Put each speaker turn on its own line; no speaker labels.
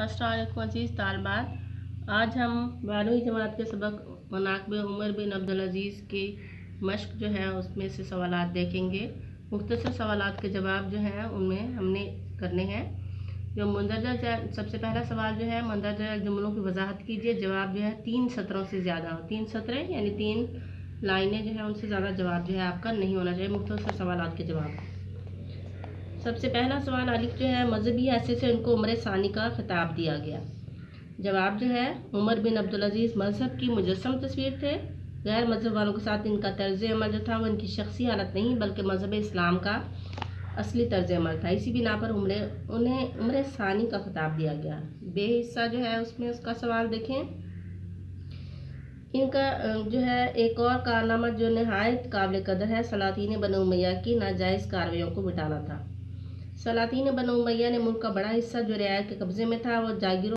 अस्सलामुअलैकुम अज़ीज़ तालबात। आज हम 12वीं जमात के सबक मनाक़िब उमर बिन अब्दुल अज़ीज़ की मश्क जो है उसमें से सवालात देखेंगे। मुख्तसर सवालात के जवाब जो हैं उनमें हमने करने हैं। जो मंदरजा सबसे पहला सवाल जो है, मंदरजा जुमलों की वजाहत कीजिए। जवाब जो है 3 सत्रों से ज़्यादा हो, 3 सतरें यानी 3 लाइनें जो है उनसे ज़्यादा जवाब जो है आपका नहीं होना चाहिए मुख्तसर सवालात के जवाब। सबसे पहला सवाल अलिफ जो है, मजहबी हैसियत से उनको उम्र सानी का खिताब दिया गया। जवाब जो है, उमर बिन अब्दुल अज़ीज़ मज़हब की मुजस्सम तस्वीर थे। गैर मज़हब वालों के साथ इनका तर्ज अमल जो था वो इनकी शख्सी हालत नहीं बल्कि मज़हब इस्लाम का असली तर्ज अमल था। इसी बिना पर उन्हें उम्र सानी का खिताब दिया गया। बे हिस्सा जो है उसमें उसका सवाल देखें। इनका जो है एक और कारनामा जो नहायत काबिल कदर है, सलातीन बनु उमैया की नाजायज़ कार्रवाइयों को मिटाना था। सलातीन बनु उमैया ने मुल्क का बड़ा हिस्सा जो रियायत के कब्ज़े में था वो जागीरों